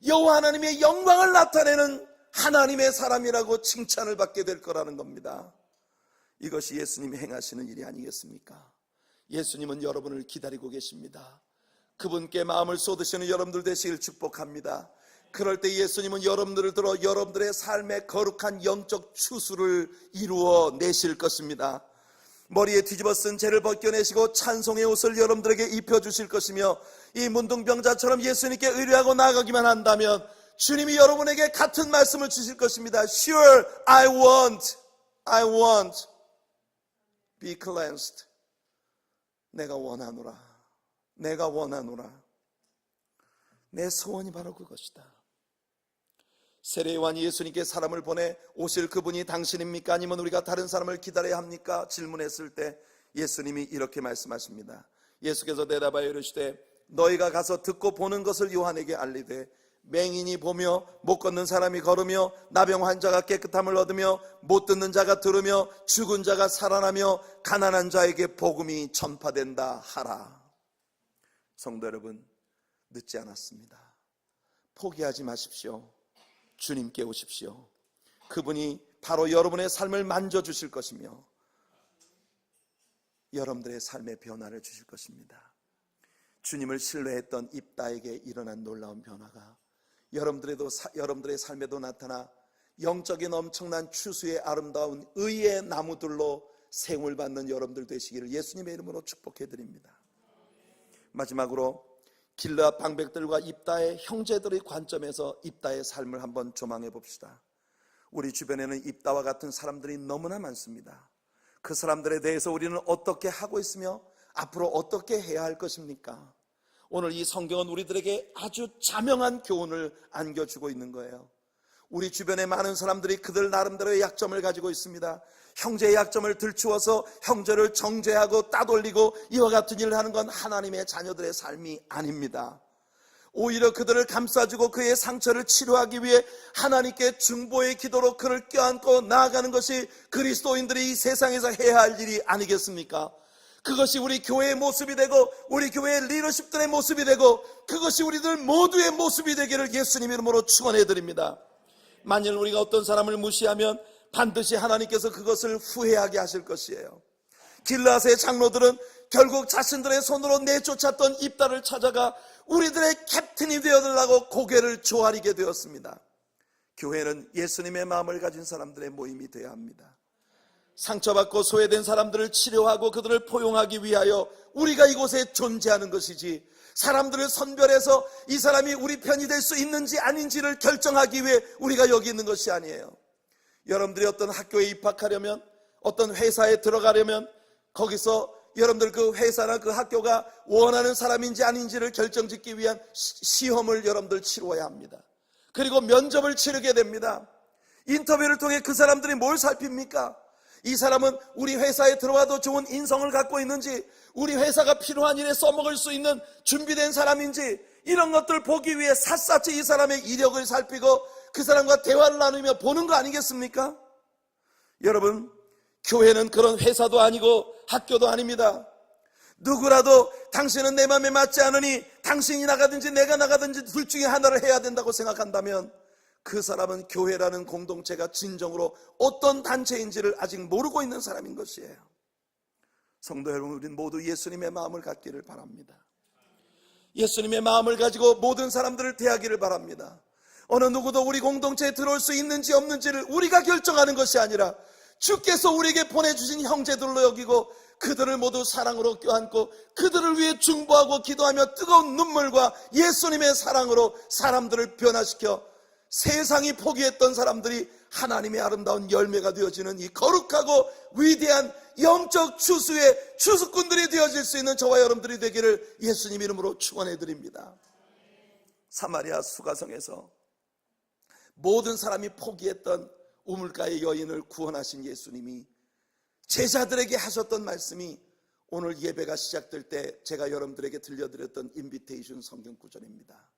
여호와 하나님의 영광을 나타내는 하나님의 사람이라고 칭찬을 받게 될 거라는 겁니다. 이것이 예수님이 행하시는 일이 아니겠습니까? 예수님은 여러분을 기다리고 계십니다. 그분께 마음을 쏟으시는 여러분들 되시길 축복합니다. 그럴 때 예수님은 여러분들을 들어 여러분들의 삶의 거룩한 영적 추수를 이루어 내실 것입니다. 머리에 뒤집어 쓴 죄를 벗겨내시고 찬송의 옷을 여러분들에게 입혀주실 것이며, 이 문둥병자처럼 예수님께 의뢰하고 나아가기만 한다면 주님이 여러분에게 같은 말씀을 주실 것입니다. Sure, I want be cleansed. 내가 원하노라. 내가 원하노라. 내 소원이 바로 그것이다. 세례요한이 예수님께 사람을 보내 오실 그분이 당신입니까? 아니면 우리가 다른 사람을 기다려야 합니까? 질문했을 때 예수님이 이렇게 말씀하십니다. 예수께서 대답하여 이르시되 너희가 가서 듣고 보는 것을 요한에게 알리되 맹인이 보며 못 걷는 사람이 걸으며 나병 환자가 깨끗함을 얻으며 못 듣는 자가 들으며 죽은 자가 살아나며 가난한 자에게 복음이 전파된다 하라. 성도 여러분, 늦지 않았습니다. 포기하지 마십시오. 주님께 오십시오. 그분이 바로 여러분의 삶을 만져주실 것이며 여러분들의 삶의 변화를 주실 것입니다. 주님을 신뢰했던 입다에게 일어난 놀라운 변화가 여러분들의 삶에도 나타나 영적인 엄청난 추수의 아름다운 의의 나무들로 생을 받는 여러분들 되시기를 예수님의 이름으로 축복해드립니다. 마지막으로 길르앗 방백들과 입다의 형제들의 관점에서 입다의 삶을 한번 조망해 봅시다. 우리 주변에는 입다와 같은 사람들이 너무나 많습니다. 그 사람들에 대해서 우리는 어떻게 하고 있으며 앞으로 어떻게 해야 할 것입니까? 오늘 이 성경은 우리들에게 아주 자명한 교훈을 안겨주고 있는 거예요. 우리 주변에 많은 사람들이 그들 나름대로의 약점을 가지고 있습니다. 형제의 약점을 들추어서 형제를 정죄하고 따돌리고 이와 같은 일을 하는 건 하나님의 자녀들의 삶이 아닙니다. 오히려 그들을 감싸주고 그의 상처를 치료하기 위해 하나님께 중보의 기도로 그를 껴안고 나아가는 것이 그리스도인들이 이 세상에서 해야 할 일이 아니겠습니까? 그것이 우리 교회의 모습이 되고 우리 교회의 리더십들의 모습이 되고 그것이 우리들 모두의 모습이 되기를 예수님 이름으로 축원해드립니다. 만일 우리가 어떤 사람을 무시하면 반드시 하나님께서 그것을 후회하게 하실 것이에요. 길르앗의 장로들은 결국 자신들의 손으로 내쫓았던 입다를 찾아가 우리들의 캡틴이 되어달라고 고개를 조아리게 되었습니다. 교회는 예수님의 마음을 가진 사람들의 모임이 되어야 합니다. 상처받고 소외된 사람들을 치료하고 그들을 포용하기 위하여 우리가 이곳에 존재하는 것이지, 사람들을 선별해서 이 사람이 우리 편이 될 수 있는지 아닌지를 결정하기 위해 우리가 여기 있는 것이 아니에요. 여러분들이 어떤 학교에 입학하려면, 어떤 회사에 들어가려면 거기서 여러분들 그 회사나 그 학교가 원하는 사람인지 아닌지를 결정짓기 위한 시험을 여러분들 치러야 합니다. 그리고 면접을 치르게 됩니다. 인터뷰를 통해 그 사람들이 뭘 살핍니까? 이 사람은 우리 회사에 들어와도 좋은 인성을 갖고 있는지, 우리 회사가 필요한 일에 써먹을 수 있는 준비된 사람인지, 이런 것들 보기 위해 샅샅이 이 사람의 이력을 살피고 그 사람과 대화를 나누며 보는 거 아니겠습니까? 여러분, 교회는 그런 회사도 아니고 학교도 아닙니다. 누구라도 당신은 내 마음에 맞지 않으니 당신이 나가든지 내가 나가든지 둘 중에 하나를 해야 된다고 생각한다면 그 사람은 교회라는 공동체가 진정으로 어떤 단체인지를 아직 모르고 있는 사람인 것이에요. 성도 여러분, 우린 모두 예수님의 마음을 갖기를 바랍니다. 예수님의 마음을 가지고 모든 사람들을 대하기를 바랍니다. 어느 누구도 우리 공동체에 들어올 수 있는지 없는지를 우리가 결정하는 것이 아니라 주께서 우리에게 보내주신 형제들로 여기고 그들을 모두 사랑으로 껴안고 그들을 위해 중보하고 기도하며 뜨거운 눈물과 예수님의 사랑으로 사람들을 변화시켜 세상이 포기했던 사람들이 하나님의 아름다운 열매가 되어지는 이 거룩하고 위대한 영적 추수의 추수꾼들이 되어질 수 있는 저와 여러분들이 되기를 예수님 이름으로 축원해 드립니다. 사마리아 수가성에서 모든 사람이 포기했던 우물가의 여인을 구원하신 예수님이 제자들에게 하셨던 말씀이 오늘 예배가 시작될 때 제가 여러분들에게 들려드렸던 인비테이션 성경 구절입니다.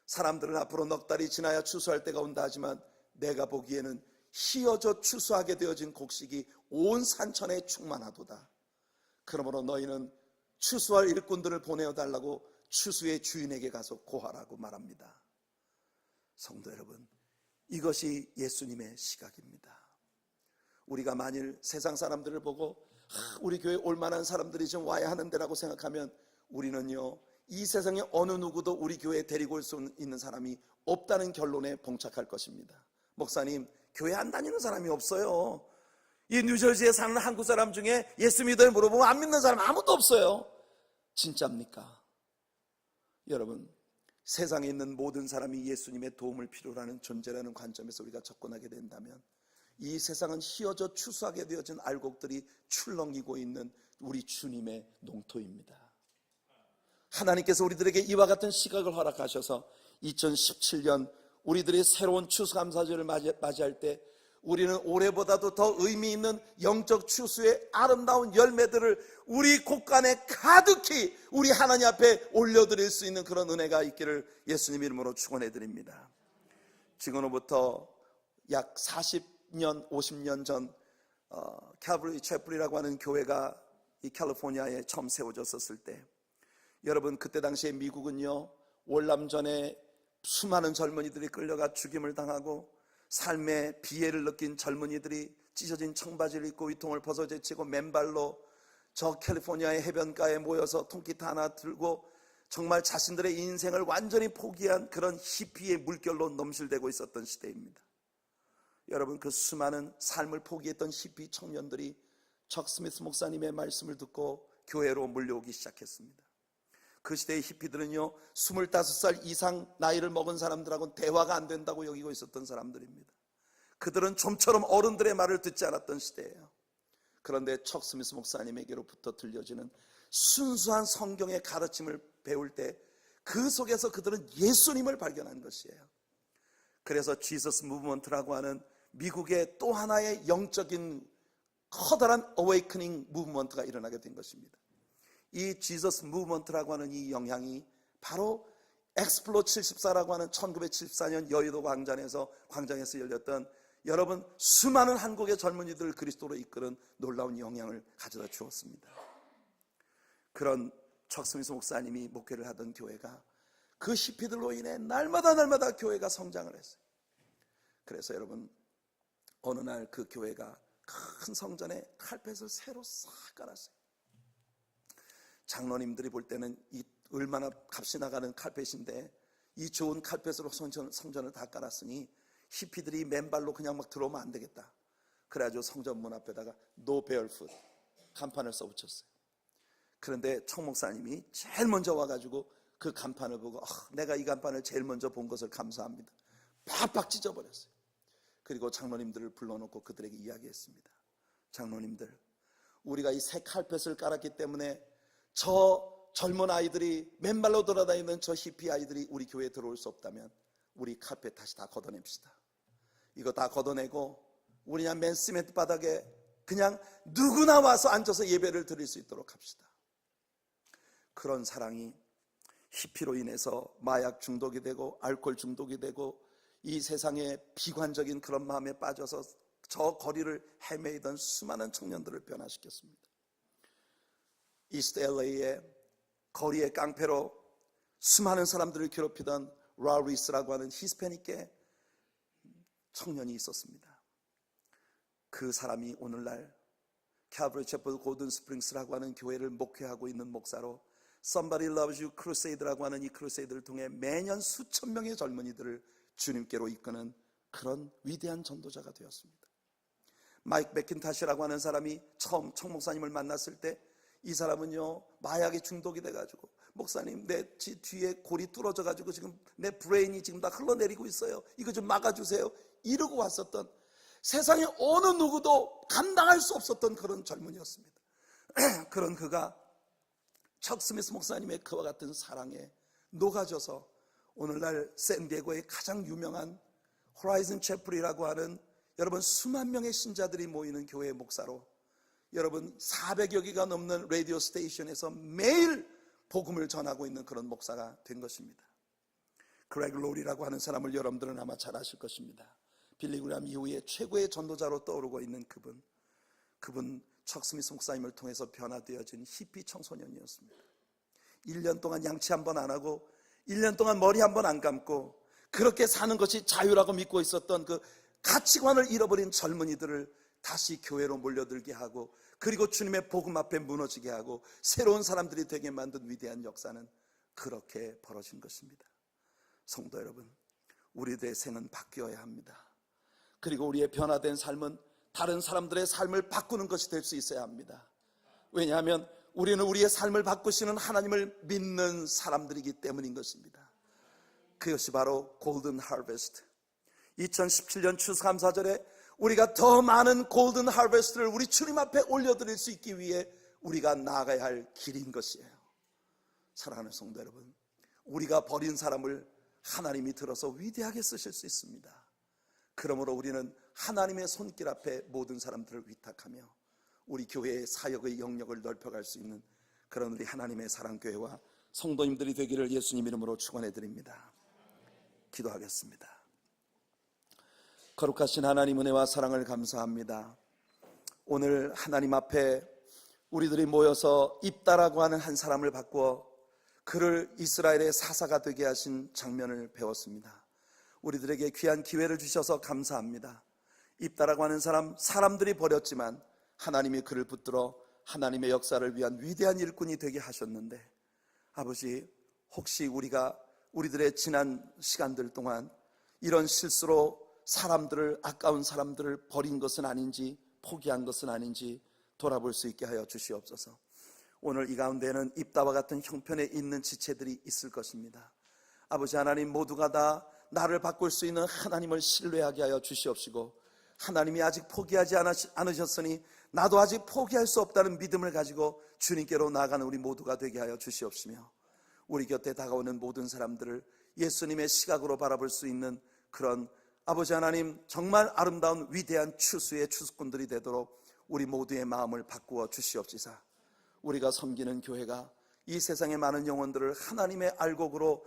사람들은 앞으로 넉 달이 지나야 추수할 때가 온다 하지만 내가 보기에는 휘어져 추수하게 되어진 곡식이 온 산천에 충만하도다. 그러므로 너희는 추수할 일꾼들을 보내어달라고 추수의 주인에게 가서 고하라고 말합니다. 성도 여러분, 이것이 예수님의 시각입니다. 우리가 만일 세상 사람들을 보고 우리 교회에 올만한 사람들이 좀 와야 하는데라고 생각하면 우리는요, 이 세상에 어느 누구도 우리 교회에 데리고 올 수 있는 사람이 없다는 결론에 봉착할 것입니다. 목사님, 교회 안 다니는 사람이 없어요. 이 뉴저지에 사는 한국 사람 중에 예수 믿어요 물어보면 안 믿는 사람 아무도 없어요. 진짜입니까? 여러분, 세상에 있는 모든 사람이 예수님의 도움을 필요로 하는 존재라는 관점에서 우리가 접근하게 된다면 이 세상은 휘어져 추수하게 되어진 알곡들이 출렁이고 있는 우리 주님의 농토입니다. 하나님께서 우리들에게 이와 같은 시각을 허락하셔서 2017년 우리들의 새로운 추수감사절을 맞이할 때 우리는 올해보다도 더 의미 있는 영적 추수의 아름다운 열매들을 우리 곳간에 가득히 우리 하나님 앞에 올려드릴 수 있는 그런 은혜가 있기를 예수님 이름으로 축원해 드립니다. 지금으로부터 약 40년, 50년 전 칼버리 채플이라고 하는 교회가 이 캘리포니아에 처음 세워졌었을 때, 여러분, 그때 당시에 미국은요, 월남전에 수많은 젊은이들이 끌려가 죽임을 당하고 삶의 비애를 느낀 젊은이들이 찢어진 청바지를 입고 위통을 벗어제치고 맨발로 저 캘리포니아의 해변가에 모여서 통기타 하나 들고 정말 자신들의 인생을 완전히 포기한 그런 히피의 물결로 넘실대고 있었던 시대입니다. 여러분, 그 수많은 삶을 포기했던 히피 청년들이 척 스미스 목사님의 말씀을 듣고 교회로 몰려오기 시작했습니다. 그 시대의 히피들은요, 25살 이상 나이를 먹은 사람들하고는 대화가 안 된다고 여기고 있었던 사람들입니다. 그들은 좀처럼 어른들의 말을 듣지 않았던 시대예요. 그런데 척 스미스 목사님에게로부터 들려지는 순수한 성경의 가르침을 배울 때 그 속에서 그들은 예수님을 발견한 것이에요. 그래서 지저스 무브먼트라고 하는 미국의 또 하나의 영적인 커다란 어웨이크닝 무브먼트가 일어나게 된 것입니다. 이 지저스 무브먼트라고 하는 이 영향이 바로 엑스플로 74라고 하는 1974년 여의도 광장에서 열렸던 여러분 수많은 한국의 젊은이들을 그리스도로 이끄는 놀라운 영향을 가져다 주었습니다. 그런 척 스미스 목사님이 목회를 하던 교회가 그 히피들로 인해 날마다 교회가 성장을 했어요. 그래서 여러분, 어느 날 그 교회가 큰 성전에 칼펫을 새로 싹 깔았어요. 장로님들이 볼 때는 이 얼마나 값이 나가는 칼펫인데 이 좋은 칼펫으로 성전을 다 깔았으니 히피들이 맨발로 그냥 막 들어오면 안 되겠다. 그래가지고 성전 문 앞에다가 No Barefoot 간판을 써붙였어요. 그런데 청 목사님이 제일 먼저 와가지고 그 간판을 보고 내가 이 간판을 제일 먼저 본 것을 감사합니다. 팍팍 찢어버렸어요. 그리고 장로님들을 불러놓고 그들에게 이야기했습니다. 장로님들, 우리가 이 새 칼펫을 깔았기 때문에 저 젊은 아이들이 맨발로 돌아다니는 저 히피 아이들이 우리 교회에 들어올 수 없다면 우리 칼펫 다시 다 걷어냅시다. 이거 다 걷어내고 우리 그냥 맨 시멘트 바닥에 그냥 누구나 와서 앉아서 예배를 드릴 수 있도록 합시다. 그런 사랑이 히피로 인해서 마약 중독이 되고 알코올 중독이 되고 이 세상의 비관적인 그런 마음에 빠져서 저 거리를 헤매이던 수많은 청년들을 변화시켰습니다. 이스트 LA의 거리의 깡패로 수많은 사람들을 괴롭히던 라리스라고 하는 히스패닉계 청년이 있었습니다. 그 사람이 오늘날 칼버리 채플 골든 스프링스라고 하는 교회를 목회하고 있는 목사로 Somebody Loves You 크루세이드라고 하는 이 크루세이드를 통해 매년 수천 명의 젊은이들을 주님께로 이끄는 그런 위대한 전도자가 되었습니다. 마이크 맥킨타시라고 하는 사람이 처음 청 목사님을 만났을 때 이 사람은요 마약에 중독이 돼가지고 목사님 내 뒤에 골이 뚫어져가지고 지금 내 브레인이 지금 다 흘러내리고 있어요. 이거 좀 막아주세요. 이러고 왔었던 세상에 어느 누구도 감당할 수 없었던 그런 젊은이였습니다. 그런 그가 척 스미스 목사님의 그와 같은 사랑에 녹아져서 오늘날 샌디에고의 가장 유명한 호라이즌 채플이라고 하는 여러분 수만 명의 신자들이 모이는 교회의 목사로 여러분 400여 개가 넘는 라디오 스테이션에서 매일 복음을 전하고 있는 그런 목사가 된 것입니다. 그레그 로리라고 하는 사람을 여러분들은 아마 잘 아실 것입니다. 빌리그람 이후에 최고의 전도자로 떠오르고 있는 그분 척 스미스 목사님을 통해서 변화되어진 히피 청소년이었습니다. 1년 동안 양치 한 번 안 하고 1년 동안 머리 한 번 안 감고 그렇게 사는 것이 자유라고 믿고 있었던 그 가치관을 잃어버린 젊은이들을 다시 교회로 몰려들게 하고 그리고 주님의 복음 앞에 무너지게 하고 새로운 사람들이 되게 만든 위대한 역사는 그렇게 벌어진 것입니다. 성도 여러분, 우리들의 생은 바뀌어야 합니다. 그리고 우리의 변화된 삶은 다른 사람들의 삶을 바꾸는 것이 될 수 있어야 합니다. 왜냐하면 우리는 우리의 삶을 바꾸시는 하나님을 믿는 사람들이기 때문인 것입니다. 그것이 바로 골든 하베스트. 2017년 추수감사절에 우리가 더 많은 골든 하베스트를 우리 주님 앞에 올려드릴 수 있기 위해 우리가 나아가야 할 길인 것이에요. 사랑하는 성도 여러분, 우리가 버린 사람을 하나님이 들어서 위대하게 쓰실 수 있습니다. 그러므로 우리는 하나님의 손길 앞에 모든 사람들을 위탁하며 우리 교회의 사역의 영역을 넓혀갈 수 있는 그런 우리 하나님의 사랑교회와 성도님들이 되기를 예수님 이름으로 축원해 드립니다. 기도하겠습니다. 거룩하신 하나님 은혜와 사랑을 감사합니다. 오늘 하나님 앞에 우리들이 모여서 입다라고 하는 한 사람을 바꾸어 그를 이스라엘의 사사가 되게 하신 장면을 배웠습니다. 우리들에게 귀한 기회를 주셔서 감사합니다. 입다라고 하는 사람들이 버렸지만 하나님이 그를 붙들어 하나님의 역사를 위한 위대한 일꾼이 되게 하셨는데 아버지, 혹시 우리들의 지난 시간들 동안 이런 실수로 아까운 사람들을 버린 것은 아닌지 포기한 것은 아닌지 돌아볼 수 있게 하여 주시옵소서. 오늘 이 가운데는 입다와 같은 형편에 있는 지체들이 있을 것입니다. 아버지 하나님, 모두가 다 나를 바꿀 수 있는 하나님을 신뢰하게 하여 주시옵시고 하나님이 아직 포기하지 않으셨으니 나도 아직 포기할 수 없다는 믿음을 가지고 주님께로 나아가는 우리 모두가 되게 하여 주시옵시며 우리 곁에 다가오는 모든 사람들을 예수님의 시각으로 바라볼 수 있는 그런 아버지 하나님, 정말 아름다운 위대한 추수의 추수꾼들이 되도록 우리 모두의 마음을 바꾸어 주시옵시사. 우리가 섬기는 교회가 이 세상의 많은 영혼들을 하나님의 알곡으로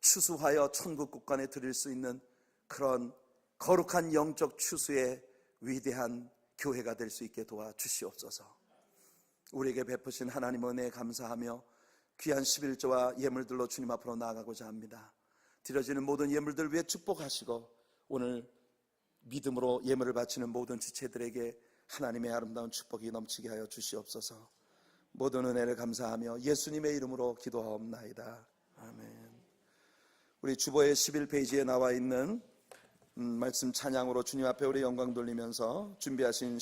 추수하여 천국 국간에 드릴 수 있는 그런 거룩한 영적 추수의 위대한 교회가 될 수 있게 도와주시옵소서. 우리에게 베푸신 하나님 은혜에 감사하며 귀한 11조와 예물들로 주님 앞으로 나아가고자 합니다. 드려지는 모든 예물들 위해 축복하시고 오늘 믿음으로 예물을 바치는 모든 지체들에게 하나님의 아름다운 축복이 넘치게 하여 주시옵소서. 모든 은혜를 감사하며 예수님의 이름으로 기도하옵나이다. 아멘. 우리 주보의 11페이지에 나와 있는 말씀 찬양으로 주님 앞에 우리 영광 돌리면서 준비하신